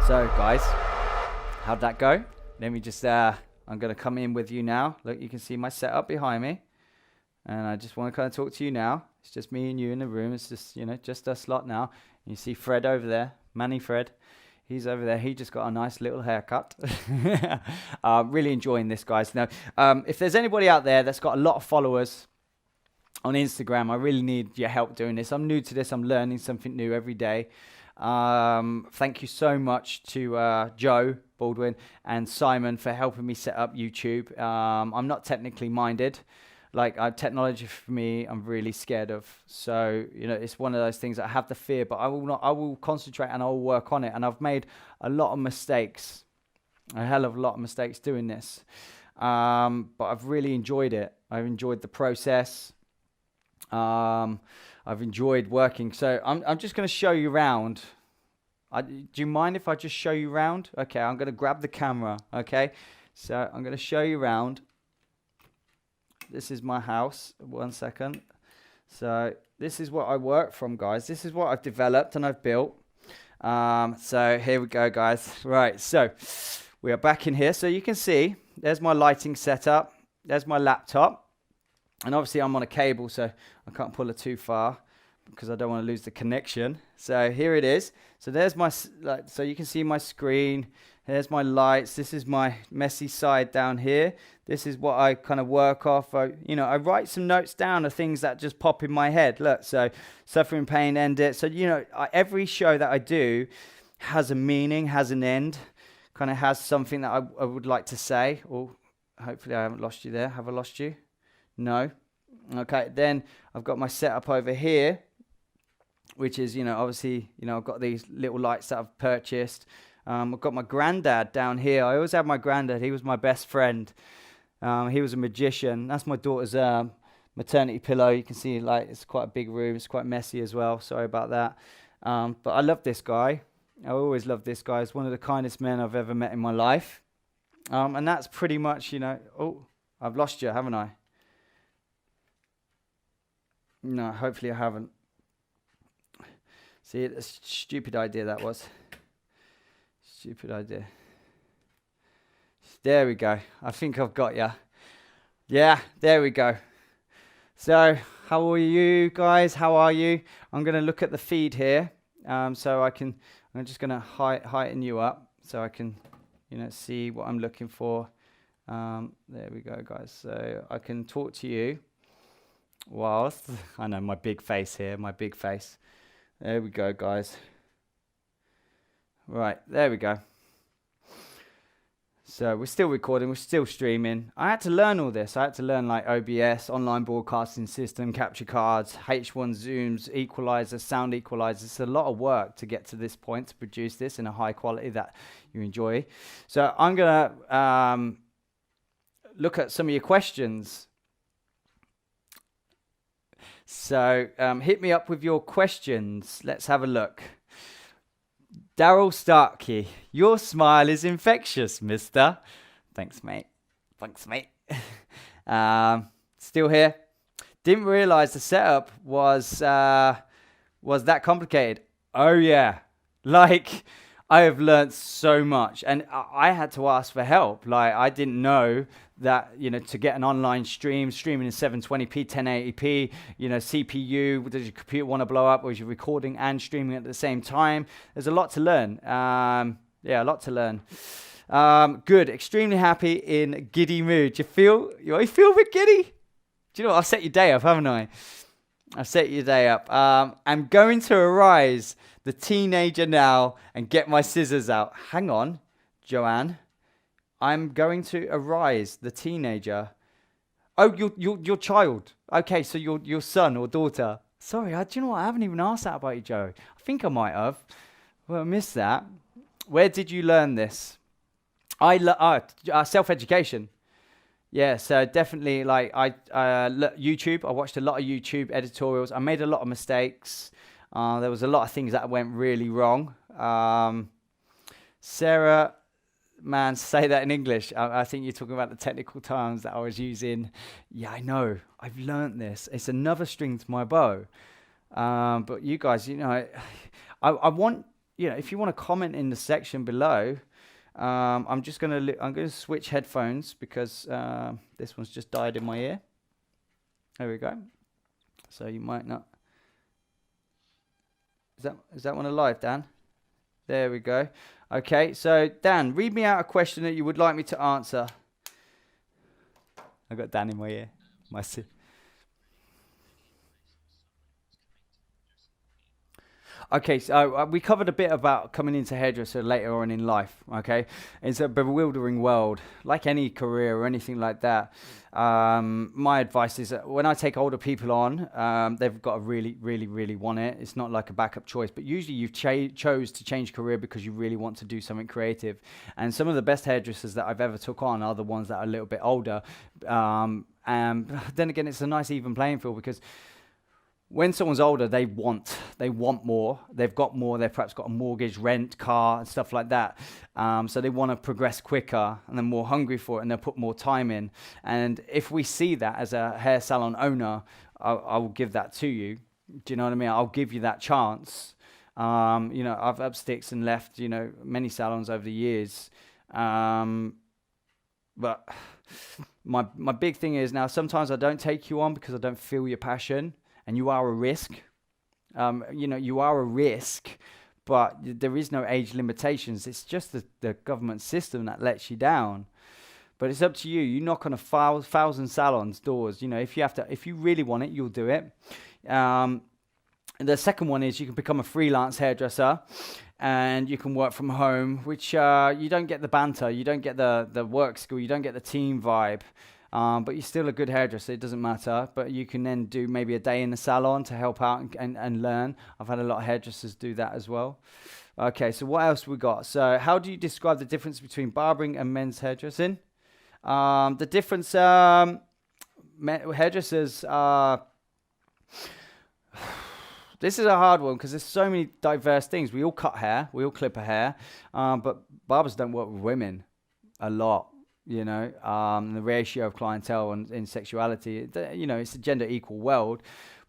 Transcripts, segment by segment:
So guys, how'd that go? Let me just, I'm going to come in with you now. Look, you can see my setup behind me. And I just want to kind of talk to you now. It's just me and you in the room. It's just, just us lot now. You see Fred over there, Manny Fred. He's over there. He just got a nice little haircut. Really enjoying this, guys. Now, if there's anybody out there that's got a lot of followers on Instagram, I really need your help doing this. I'm new to this. I'm learning something new every day. Thank you so much to Joe Baldwin and Simon for helping me set up YouTube. I'm not technically minded. Technology for me, I'm really scared of. So, it's one of those things that I have the fear, but I will concentrate and I will work on it. And I've made a lot of mistakes, a hell of a lot of mistakes doing this. But I've really enjoyed it. I've enjoyed the process. I've enjoyed working. So I'm just going to show you around. Do you mind if I just show you around? Okay, I'm going to grab the camera. Okay, so I'm going to show you around. This is my house. 1 second. So this is what I work from, guys. This is what I've developed and I've built. So here we go, guys. Right, so we are back in here. So you can see there's my lighting setup. There's my laptop. And obviously I'm on a cable, so I can't pull it too far because I don't want to lose the connection. So here it is. So there's my, so you can see my screen. There's my lights. This is my messy side down here. This is what I kind of work off. I write some notes down of things that just pop in my head. Look, so suffering, pain, end it. So, every show that I do has a meaning, has an end, kind of has something that I would like to say. Or hopefully I haven't lost you there. Have I lost you? No. Okay, then I've got my setup over here, which is, obviously, I've got these little lights that I've purchased. I've got my granddad down here. I always have my granddad. He was my best friend. He was a magician. That's my daughter's maternity pillow. You can see, it's quite a big room. It's quite messy as well. Sorry about that. But I love this guy. I always love this guy. He's one of the kindest men I've ever met in my life. And that's pretty much, oh, I've lost you, haven't I? No, hopefully I haven't. See, a stupid idea that was. Stupid idea. There we go. I think I've got you. Yeah, there we go. So, how are you guys? How are you? I'm going to look at the feed here. I'm just going to heighten you up so I can, see what I'm looking for. There we go, guys. So I can talk to you whilst, I know my big face here, my big face. There we go, guys. Right, there we go. So we're still recording, we're still streaming. I had to learn all this. I had to learn OBS, online broadcasting system, capture cards, H1 zooms, equalizer, sound equalizer. It's a lot of work to get to this point, to produce this in a high quality that you enjoy. So I'm going to look at some of your questions. So hit me up with your questions. Let's have a look. Daryl Starkey, your smile is infectious, mister. Thanks, mate. Thanks, mate. Still here. Didn't realize the setup was that complicated. Oh, yeah. I have learned so much, and I had to ask for help. I didn't know that, to get an online streaming in 720p, 1080p, CPU, does your computer want to blow up, or is you recording and streaming at the same time? There's a lot to learn. A lot to learn. Good, extremely happy in giddy mood. You feel a bit giddy? Do you know what? I've set your day up, haven't I? I've set your day up. I'm going to arise the teenager now and get my scissors out. Hang on, Joanne. I'm going to arise the teenager. Oh, your child. Okay, so your son or daughter. Sorry, do you know what? I haven't even asked that about you, Joe. I think I might have. Well, I missed that. Where did you learn this? Self-education. Yeah, so definitely YouTube. I watched a lot of YouTube editorials. I made a lot of mistakes. There was a lot of things that went really wrong. Sarah, man, say that in English. I think you're talking about the technical terms that I was using. Yeah, I know. I've learned this. It's another string to my bow. But you guys, I want if you want to comment in the section below, I'm just gonna I'm gonna switch headphones because this one's just died in my ear. There we go. So you might not. Is that one alive, Dan? There we go. Okay, so Dan, read me out a question that you would like me to answer. I got Dan in my ear. Okay, so we covered a bit about coming into hairdresser later on in life, okay? It's a bewildering world, like any career or anything like that. My advice is that when I take older people on, they've got to really, really, really want it. It's not like a backup choice, but usually you've chose to change career because you really want to do something creative. And some of the best hairdressers that I've ever took on are the ones that are a little bit older. And then again, it's a nice even playing field because when someone's older, they want more. They've got more. They've perhaps got a mortgage, rent, car, and stuff like that. So they want to progress quicker, and they're more hungry for it, and they'll put more time in. And if we see that as a hair salon owner, I will give that to you. Do you know what I mean? I'll give you that chance. I've up sticks and left, many salons over the years. But my big thing is now sometimes I don't take you on because I don't feel your passion. And you are a risk, you are a risk, but there is no age limitations. It's just the government system that lets you down. But it's up to you. You knock on 1,000 salons doors. If you really want it, you'll do it. The second one is you can become a freelance hairdresser, and you can work from home, which you don't get the banter, you don't get the work skill, you don't get the team vibe. But you're still a good hairdresser, it doesn't matter. But you can then do maybe a day in the salon to help out and learn. I've had a lot of hairdressers do that as well. Okay, so what else we got? So how do you describe the difference between barbering and men's hairdressing? The difference, hairdressers are... This is a hard one because there's so many diverse things. We all cut hair, we all clip a hair, but barbers don't work with women a lot. The ratio of clientele and in sexuality, it's a gender equal world,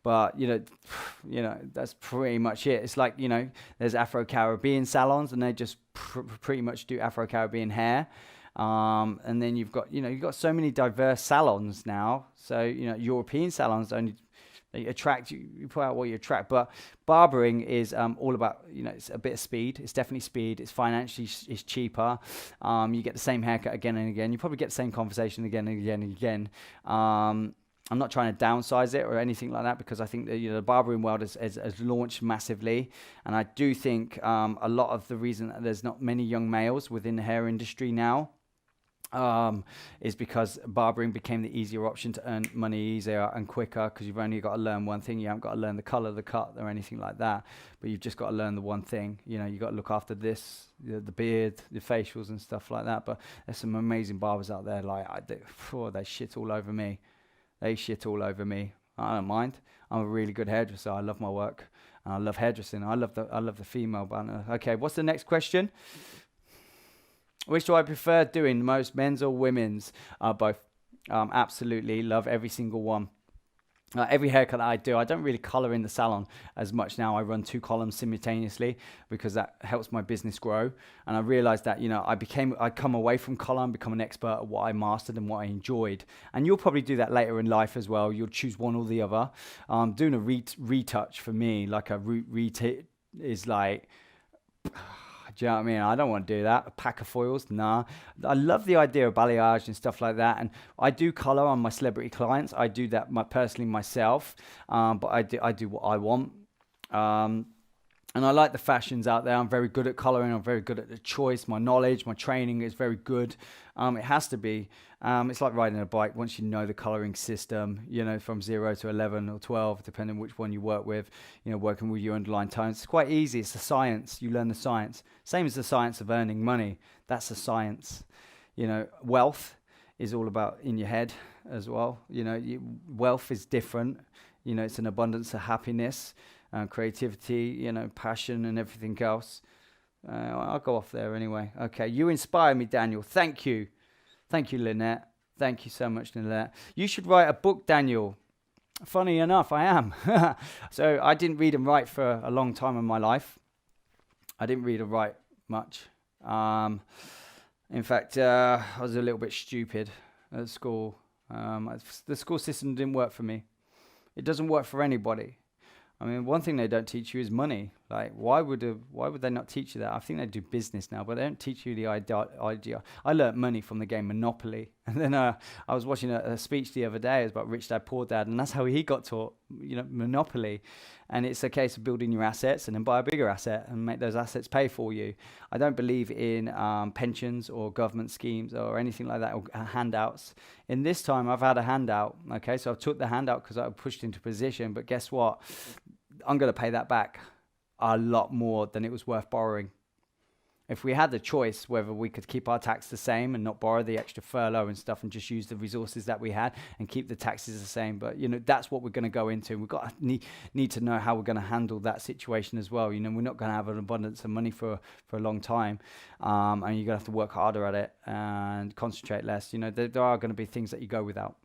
but that's pretty much it. It's like, there's Afro-Caribbean salons and they just pretty much do Afro-Caribbean hair. And then you've got so many diverse salons now. So, European salons only, they attract you put out what you attract, but barbering is all about, it's a bit of speed. It's definitely speed. It's financially, it's cheaper. You get the same haircut again and again. You probably get the same conversation again and again and again. I'm not trying to downsize it or anything like that because I think that the barbering world has launched massively, and I do think a lot of the reason that there's not many young males within the hair industry now is because barbering became the easier option to earn money easier and quicker because you've only got to learn one thing. You haven't got to learn the color of the cut or anything like that, but you've just got to learn the one thing. You've got to look after this, the beard, the facials and stuff like that. But there's some amazing barbers out there, they shit all over me. They shit all over me. I don't mind. I'm a really good hairdresser. I love my work and I love hairdressing. I love the female banner. Okay, what's the next question? Which do I prefer doing most, men's or women's? Both. Absolutely love every single one. Every haircut that I do, I don't really color in the salon as much now. I run 2 columns simultaneously because that helps my business grow. And I realized that, I come away from color and become an expert at what I mastered and what I enjoyed. And you'll probably do that later in life as well. You'll choose one or the other. Doing a retouch for me, like a retouch is like... Do you know what I mean? I don't want to do that. A pack of foils? Nah. I love the idea of balayage and stuff like that. And I do color on my celebrity clients. I do that personally myself. But I do what I want. And I like the fashions out there. I'm very good at coloring. I'm very good at the choice. My knowledge, my training is very good. It has to be. It's like riding a bike. Once you know the coloring system, from 0 to 11 or 12, depending which one you work with, working with your underlying tones. It's quite easy. It's a science. You learn the science. Same as the science of earning money. That's a science. Wealth is all about in your head as well. Wealth is different. It's an abundance of happiness. Creativity, passion and everything else. I'll go off there anyway. Okay, you inspire me, Daniel. Thank you. Thank you, Lynette. Thank you so much, Lynette. You should write a book, Daniel. Funny enough, I am. So I didn't read and write for a long time in my life. I didn't read or write much. In fact, I was a little bit stupid at school. The school system didn't work for me. It doesn't work for anybody. I mean, one thing they don't teach you is money. Like, why would they not teach you that? I think they do business now, but they don't teach you the idea. I learnt money from the game Monopoly, and then I was watching a speech the other day. It was about Rich Dad Poor Dad, and that's how he got taught, Monopoly. And it's a case of building your assets and then buy a bigger asset and make those assets pay for you. I don't believe in pensions or government schemes or anything like that, or handouts. In this time, I've had a handout. Okay, so I took the handout because I was pushed into position. But guess what? I'm going to pay that back a lot more than it was worth borrowing. If we had the choice whether we could keep our tax the same and not borrow the extra furlough and stuff and just use the resources that we had and keep the taxes the same, but that's what we're going to go into. We've got to need to know how we're going to handle that situation as well. We're not going to have an abundance of money for a long time, and you're going to have to work harder at it and concentrate less. There are going to be things that you go without.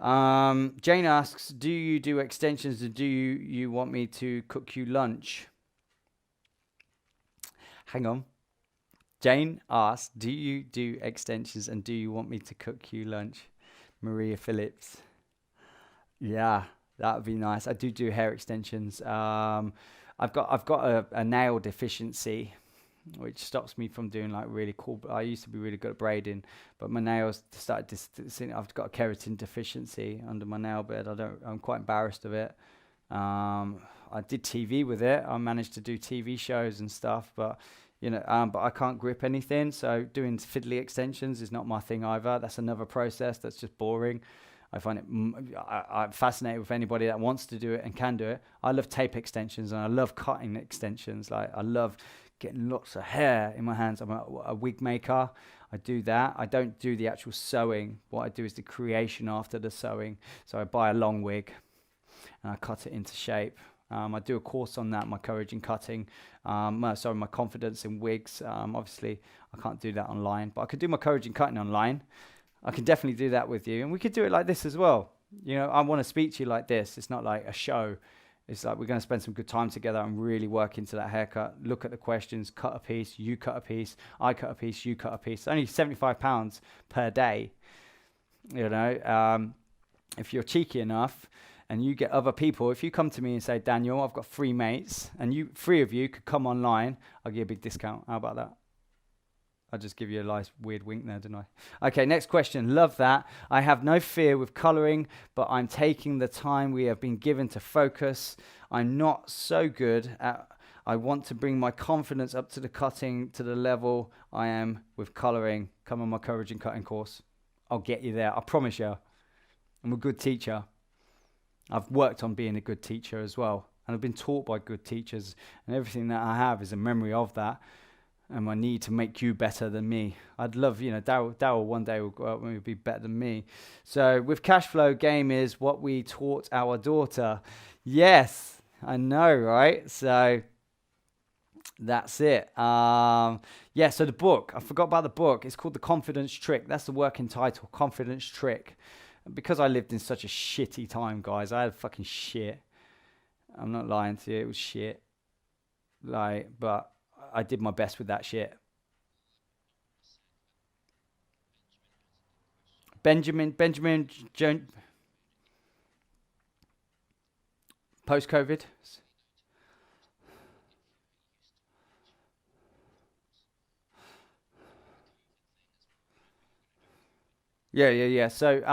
Jane asks, do you do extensions, or do you want me to cook you lunch? Hang on. Jane asks, do you do extensions, and do you want me to cook you lunch? Maria Phillips. Yeah, that would be nice. I do hair extensions. I've got a nail deficiency, which stops me from doing like really cool. I used to be really good at braiding, but my nails started I've got a keratin deficiency under my nail bed. I'm quite embarrassed of it. I did TV with it. I managed to do TV shows and stuff, but but I can't grip anything. So doing fiddly extensions is not my thing either. That's another process that's just boring. I find it, I'm fascinated with anybody that wants to do it and can do it. I love tape extensions and I love cutting extensions. Like, I love getting lots of hair in my hands. I'm a wig maker. I do that. I don't do the actual sewing. What I do is the creation after the sewing. So I buy a long wig and I cut it into shape. I do a course on that, my courage in cutting. My confidence in wigs. Obviously, I can't do that online, but I could do my courage in cutting online. I can definitely do that with you. And we could do it like this as well. I want to speak to you like this. It's not like a show. It's like we're going to spend some good time together and really work into that haircut. Look at the questions, cut a piece, you cut a piece, I cut a piece, you cut a piece. It's only £75 per day. If you're cheeky enough, and you get other people, if you come to me and say, Daniel, I've got 3 mates, and 3 of you could come online, I'll give you a big discount. How about that? I'll just give you a nice weird wink there, didn't I? Okay, next question. Love that. I have no fear with colouring, but I'm taking the time we have been given to focus. I'm not so good at... I want to bring my confidence up to the cutting to the level I am with colouring. Come on my courage in cutting course. I'll get you there. I promise you. I'm a good teacher. I've worked on being a good teacher as well. And I've been taught by good teachers. And everything that I have is a memory of that. And my need to make you better than me. I'd love, Daryl one day will go up and be better than me. So with Cashflow, game is what we taught our daughter. Yes, I know, right? So that's it. So the book. I forgot about the book. It's called The Confidence Trick. That's the working title, Confidence Trick. Because I lived in such a shitty time, guys, I had fucking shit. I'm not lying to you, it was shit. But I did my best with that shit. Benjamin, post-COVID. Yeah. So, do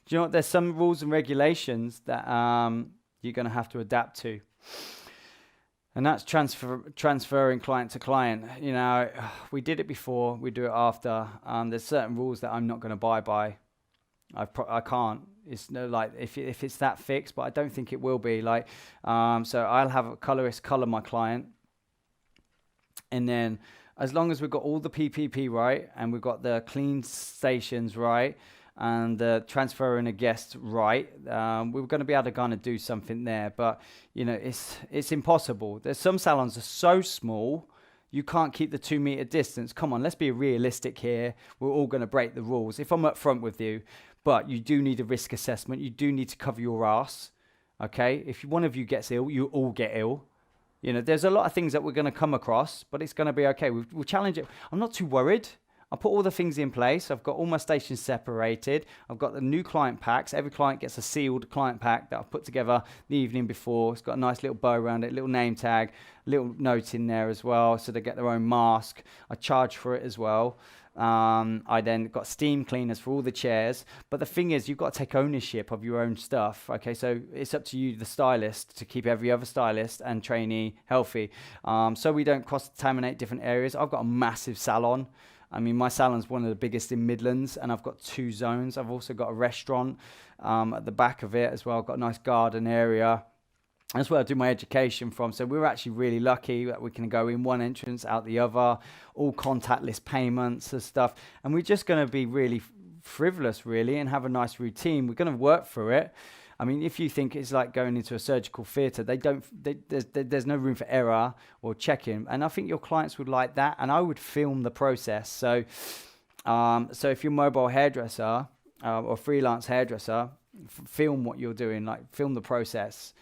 you know what? There's some rules and regulations that you're going to have to adapt to. And that's transferring client to client. We did it before, we do it after. There's certain rules that I'm not going to abide by. I can't. It's no if it's that fixed, but I don't think it will be. So I'll have a colorist color my client, and then as long as we've got all the PPP right and we've got the clean stations right and the transferring a guest right, we're going to be able to kind of do something there. But it's impossible. There's some salons are so small you can't keep the 2 meter distance. Come on, let's be realistic here. We're all going to break the rules if I'm up front with you. But you do need a risk assessment. You do need to cover your ass. Okay, if one of you gets ill, you all get ill. You know, there's a lot of things that we're going to come across, but it's going to be okay. We'll challenge it. I'm not too worried. I'll put all the things in place. I've got all my stations separated. I've got the new client packs. Every client gets a sealed client pack that I've put together the evening before. It's got a nice little bow around it, little name tag, little note in there as well, so they get their own mask. I charge for it as well. I then got steam cleaners for all the chairs. But the thing is, you've got to take ownership of your own stuff. Okay, so it's up to you, the stylist, to keep every other stylist and trainee healthy. So we don't cross-contaminate different areas. I've got a massive salon. I mean, my salon's one of the biggest in Midlands, and I've got 2 zones. I've also got a restaurant at the back of it as well. I've got a nice garden area. That's where I do my education from. So we're actually really lucky that we can go in one entrance, out the other, all contactless payments and stuff. And we're just going to be really frivolous, really, and have a nice routine. We're going to work through it. I mean, if you think it's like going into a surgical theatre, there's no room for error or checking. And I think your clients would like that. And I would film the process. So if you're a mobile hairdresser or freelance hairdresser, film what you're doing, like film the process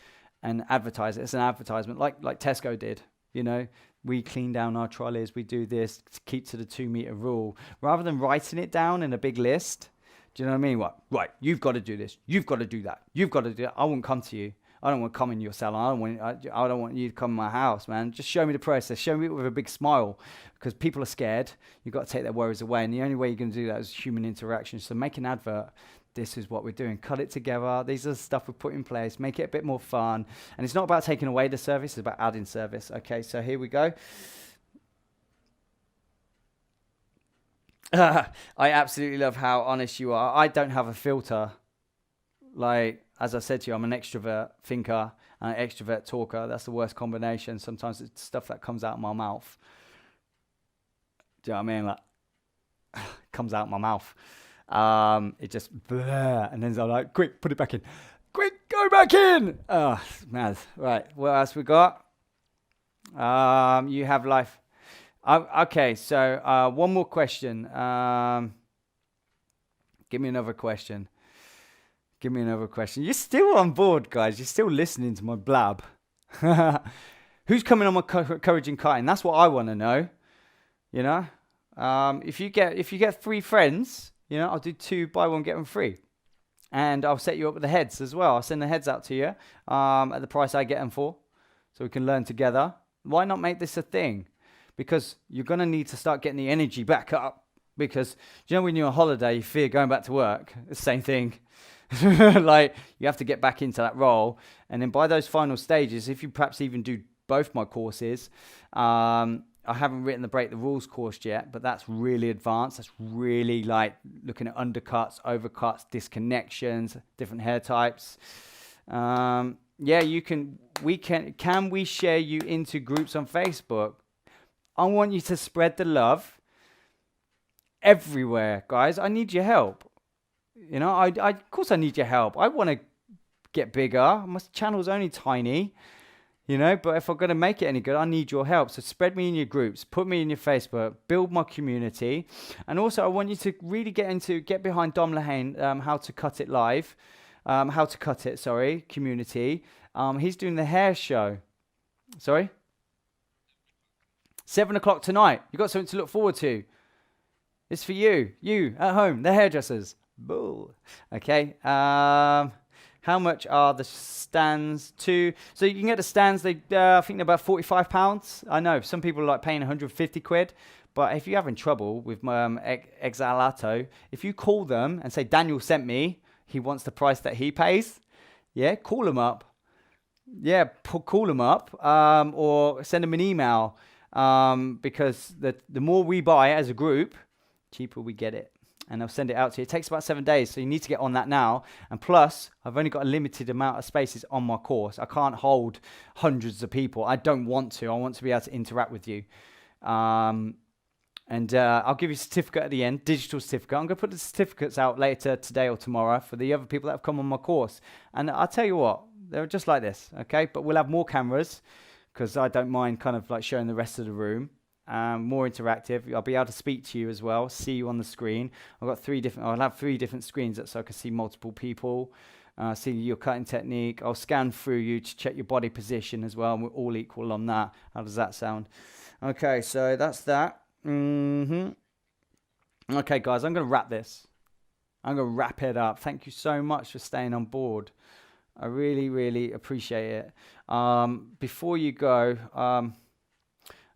and advertise it. It's an advertisement like Tesco did, you know. We clean down our trolleys, we do this, to keep to the 2 meter rule. Rather than writing it down in a big list, do you know what I mean? What? Right, you've got to do this, you've got to do that, you've got to do that. I won't come to you. I don't want to come in your salon. I don't want you to come in my house, man. Just show me the process. Show me it with a big smile, because people are scared. You've got to take their worries away. And the only way you're going to do that is human interaction. So make an advert. This is what we're doing. Cut it together. These are the stuff we put in place. Make it a bit more fun. And it's not about taking away the service. It's about adding service. Okay, so here we go. I absolutely love how honest you are. I don't have a filter. Like, as I said to you, I'm an extrovert thinker and an extrovert talker. That's the worst combination. Sometimes it's stuff that comes out of my mouth. Do you know what I mean? Like, comes out of my mouth. It just, bleh, and then I'm like, quick, put it back in. Quick, go back in. Oh, mad. Right, what else we got? You have life. Okay, so one more question. Give me another question. You're still on board, guys. You're still listening to my blab. Who's coming on my Courage in Kiting? That's what I want to know. You know, if you get 3 friends, you know, I'll do 2 buy one get them free, and I'll set you up with the heads as well. I'll send the heads out to you at the price I get them for, so we can learn together. Why not make this a thing? Because you're gonna need to start getting the energy back up. Because you know, when you're on holiday, you fear going back to work. It's the same thing. Like, you have to get back into that role, and then by those final stages, if you perhaps even do both my courses, I haven't written the Break the Rules course yet, but that's really advanced. That's really like looking at undercuts, overcuts, disconnections, different hair types. Yeah, can we share you into groups on Facebook? I want you to spread the love everywhere, guys. I need your help. You know, of course I need your help. I want to get bigger. My channel's only tiny, you know, but if I'm going to make it any good, I need your help. So spread me in your groups, put me in your Facebook, build my community. And also I want you to really get behind Dom Lehane, How to Cut It Live, community. He's doing the hair show. Sorry? 7 o'clock tonight. You've got something to look forward to. It's for you at home, the hairdressers. Boo. Okay. How much are the stands too? So you can get the stands, I think they're about £45. I know some people are like paying 150 quid, but if you're having trouble with Exalato, if you call them and say, Daniel sent me, he wants the price that he pays, yeah, call him up. Yeah, call him up, or send him an email, because the more we buy as a group, cheaper we get it. And they'll send it out to you. It takes about 7 days, so you need to get on that now. And plus, I've only got a limited amount of spaces on my course. I can't hold hundreds of people. I don't want to. I want to be able to interact with you. And I'll give you a certificate at the end, digital certificate. I'm going to put the certificates out later today or tomorrow for the other people that have come on my course. And I'll tell you what, they're just like this, okay? But we'll have more cameras, because I don't mind kind of like showing the rest of the room. More interactive. I'll be able to speak to you as well, see you on the screen. I'll have 3 different screens so I can see multiple people. see your cutting technique. I'll scan through you to check your body position as well. And we're all equal on that. How does that sound? Okay, so that's that. Okay, guys, I'm going to wrap this. I'm going to wrap it up. Thank you so much for staying on board. I really, really appreciate it. Before you go,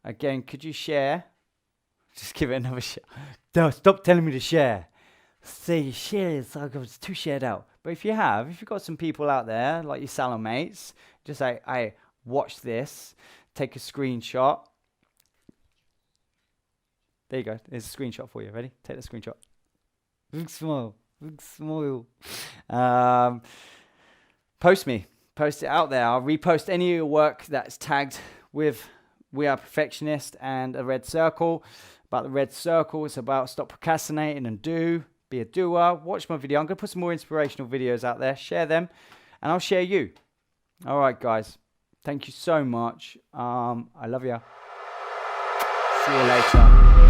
again, could you share? Just give it another share. No, stop telling me to share. Say share, it's too shared out. But if you've got some people out there, like your salon mates, just say, hey, watch this. Take a screenshot. There you go. There's a screenshot for you. Ready? Take the screenshot. Big smile. Big smile. Post me. Post it out there. I'll repost any of your work that's tagged with We Are Perfectionist and a red circle. About the red circle, it's about stop procrastinating and do. Be a doer. Watch my video. I'm going to put some more inspirational videos out there. Share them. And I'll share you. All right, guys. Thank you so much. I love you. See you later.